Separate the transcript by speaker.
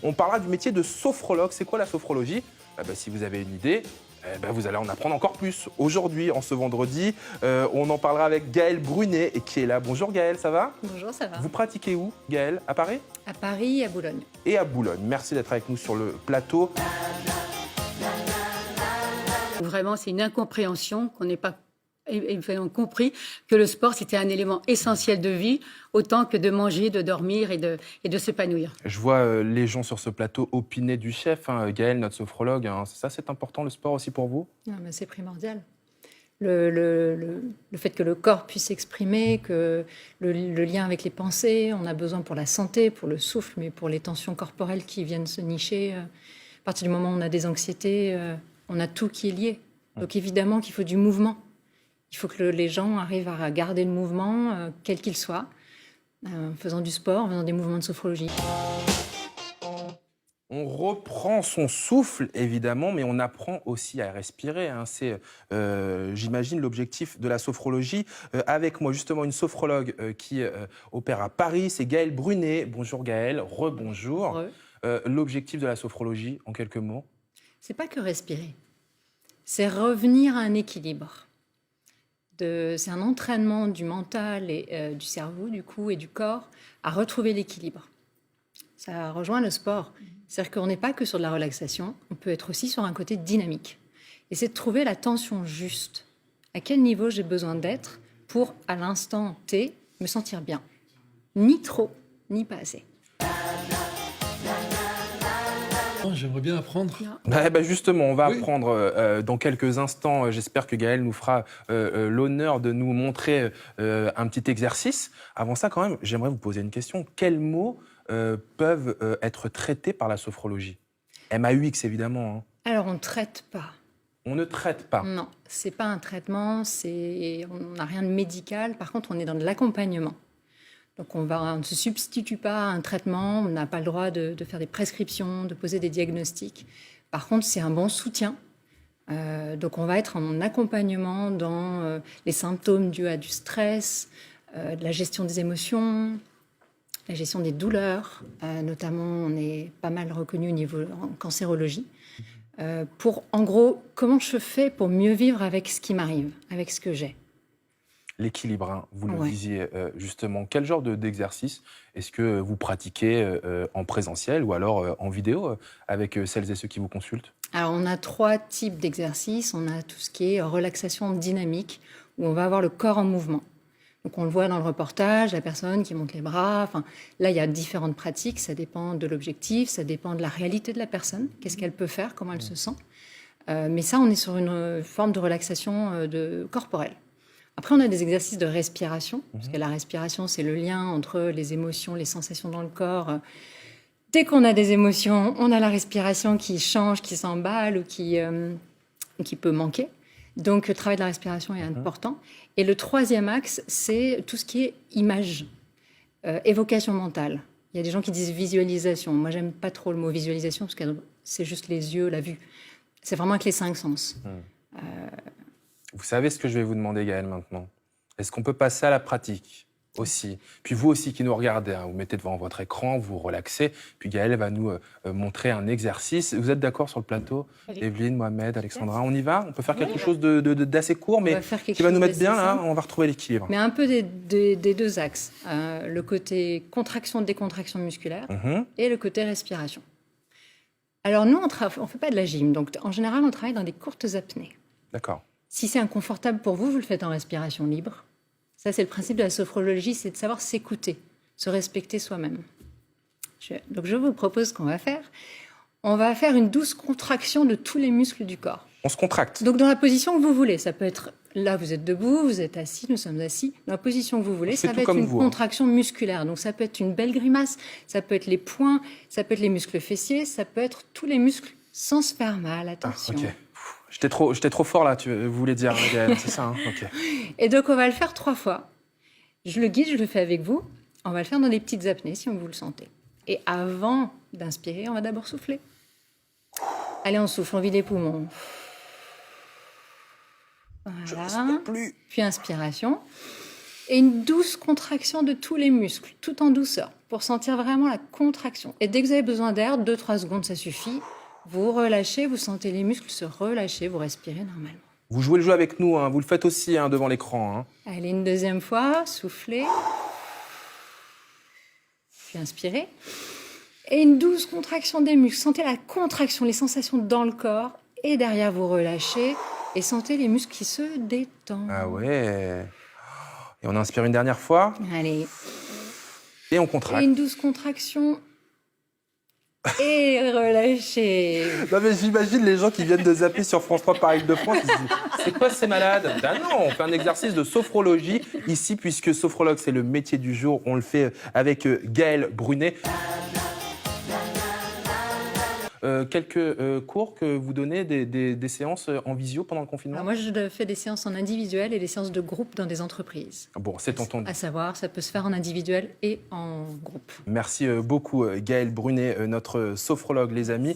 Speaker 1: On parlera du métier de sophrologue. C'est quoi la sophrologie? Si vous avez une idée, vous allez en apprendre encore plus. Aujourd'hui, en ce vendredi, on en parlera avec Gaëlle Brunet, et qui est là. Bonjour Gaëlle, ça va?
Speaker 2: Bonjour, ça va.
Speaker 1: Vous pratiquez où, Gaëlle? À Paris?
Speaker 2: À Paris et à Boulogne.
Speaker 1: Et à Boulogne. Merci d'être avec nous sur le plateau.
Speaker 3: Vraiment, c'est une incompréhension qu'on n'ait pas compris que le sport, c'était un élément essentiel de vie, autant que de manger, de dormir et de s'épanouir.
Speaker 1: Je vois les gens sur ce plateau opiner du chef, Gaëlle, notre sophrologue. Ça, c'est important, le sport aussi pour vous?
Speaker 2: Non, mais c'est primordial. Le fait que le corps puisse s'exprimer, que le lien avec les pensées, on a besoin pour la santé, pour le souffle, mais pour les tensions corporelles qui viennent se nicher. À partir du moment où on a des anxiétés, on a tout qui est lié. Donc évidemment qu'il faut du mouvement. Il faut que les gens arrivent à garder le mouvement, quel qu'il soit, en faisant du sport, en faisant des mouvements de sophrologie.
Speaker 1: On reprend son souffle, évidemment, mais on apprend aussi à respirer. C'est, j'imagine, l'objectif de la sophrologie. Avec moi, justement, une sophrologue qui opère à Paris, c'est Gaëlle Brunet. Bonjour Gaëlle, rebonjour. L'objectif de la sophrologie, en quelques mots?
Speaker 2: C'est pas que respirer, c'est revenir à un équilibre. C'est un entraînement du mental et du cerveau, du coup, et du corps à retrouver l'équilibre. Ça rejoint le sport. C'est-à-dire qu'on n'est pas que sur de la relaxation, on peut être aussi sur un côté dynamique. Et c'est de trouver la tension juste. À quel niveau j'ai besoin d'être pour, à l'instant T, me sentir bien. Ni trop, ni pas assez.
Speaker 4: J'aimerais bien apprendre.
Speaker 1: Justement, on va apprendre dans quelques instants. J'espère que Gaëlle nous fera l'honneur de nous montrer un petit exercice. Avant ça, quand même, j'aimerais vous poser une question. Quels mots peuvent être traités par la sophrologie? MAUX, évidemment.
Speaker 2: Alors, on ne traite pas.
Speaker 1: On ne traite pas?
Speaker 2: Non, c'est pas un traitement, on n'a rien de médical. Par contre, on est dans de l'accompagnement. Donc on ne se substitue pas à un traitement, on n'a pas le droit de faire des prescriptions, de poser des diagnostics. Par contre, c'est un bon soutien. Donc on va être en accompagnement dans les symptômes dus à du stress, de la gestion des émotions, la gestion des douleurs. Notamment, on est pas mal reconnu au niveau en cancérologie. Pour, en gros, comment je fais pour mieux vivre avec ce qui m'arrive, avec ce que j'ai.
Speaker 1: L'équilibre, vous le disiez justement. Quel genre d'exercice est-ce que vous pratiquez en présentiel ou alors en vidéo avec celles et ceux qui vous consultent? Alors,
Speaker 2: on a 3 types d'exercices. On a tout ce qui est relaxation dynamique, où on va avoir le corps en mouvement. Donc, on le voit dans le reportage, la personne qui monte les bras. Enfin, là, il y a différentes pratiques. Ça dépend de l'objectif, ça dépend de la réalité de la personne. Qu'est-ce qu'elle peut faire, comment elle se sent. Mais ça, on est sur une forme de relaxation corporelle. Après, on a des exercices de respiration, parce que la respiration, c'est le lien entre les émotions, les sensations dans le corps. Dès qu'on a des émotions, on a la respiration qui change, qui s'emballe ou qui peut manquer. Donc, le travail de la respiration est important. Et le 3e axe, c'est tout ce qui est image, évocation mentale. Il y a des gens qui disent visualisation. Moi, j'aime pas trop le mot visualisation, parce que c'est juste les yeux, la vue. C'est vraiment avec les 5 sens.
Speaker 1: Vous savez ce que je vais vous demander, Gaëlle, maintenant? Est-ce qu'on peut passer à la pratique aussi? Puis vous aussi qui nous regardez, vous mettez devant votre écran, vous relaxez, puis Gaëlle va nous montrer un exercice. Vous êtes d'accord sur le plateau? Evelyne, Mohamed, Alexandra, on y va? On peut faire quelque chose d'assez court, mais qui va nous mettre bien, là, on va retrouver l'équilibre.
Speaker 2: Mais un peu des 2 axes. Le côté contraction-décontraction musculaire et le côté respiration. Alors nous, on ne fait pas de la gym, donc en général, on travaille dans des courtes apnées.
Speaker 1: D'accord.
Speaker 2: Si c'est inconfortable pour vous, vous le faites en respiration libre. Ça, c'est le principe de la sophrologie, c'est de savoir s'écouter, se respecter soi-même. Donc, je vous propose ce qu'on va faire. On va faire une douce contraction de tous les muscles du corps.
Speaker 1: On se contracte.
Speaker 2: Donc, dans la position que vous voulez. Ça peut être, là, vous êtes debout, vous êtes assis, nous sommes assis. Dans la position que vous voulez, ça va être une contraction musculaire. Donc, ça peut être une belle grimace, ça peut être les poings, ça peut être les muscles fessiers, ça peut être tous les muscles sans se faire mal, attention.
Speaker 1: Ok. J'étais trop fort là, vous voulez dire, Gaëlle, c'est ça, ok.
Speaker 2: Et donc, on va le faire 3 fois. Je le guide, je le fais avec vous. On va le faire dans des petites apnées, si vous le sentez. Et avant d'inspirer, on va d'abord souffler. Allez, on souffle, on vide les poumons. Voilà.
Speaker 1: Je ne respire plus.
Speaker 2: Puis inspiration. Et une douce contraction de tous les muscles, tout en douceur, pour sentir vraiment la contraction. Et dès que vous avez besoin d'air, 2-3 secondes, ça suffit. Vous relâchez, vous sentez les muscles se relâcher, vous respirez normalement.
Speaker 1: Vous jouez le jeu avec nous, hein. Vous le faites aussi hein, devant l'écran. Hein.
Speaker 2: Allez, une deuxième fois, soufflez. Puis inspirez. Et une douce contraction des muscles. Sentez la contraction, les sensations dans le corps. Et derrière, vous relâchez. Et sentez les muscles qui se détendent.
Speaker 1: Ah ouais. Et on inspire une dernière fois.
Speaker 2: Allez.
Speaker 1: Et on
Speaker 2: Et
Speaker 1: contracte.
Speaker 2: une douce contraction. Et relâchez.
Speaker 1: Non mais j'imagine les gens qui viennent de zapper sur France 3 par Île-de-France. Ils se disent, c'est quoi ces malades? Ben non, on fait un exercice de sophrologie ici, puisque sophrologue, c'est le métier du jour. On le fait avec Gaëlle Brunet. Quelques cours que vous donnez, des séances en visio pendant le confinement?
Speaker 2: Alors moi, je fais des séances en individuel et des séances de groupe dans des entreprises.
Speaker 1: Bon, c'est entendu.
Speaker 2: À savoir, ça peut se faire en individuel et en groupe.
Speaker 1: Merci beaucoup Gaëlle Brunet, notre sophrologue, les amis.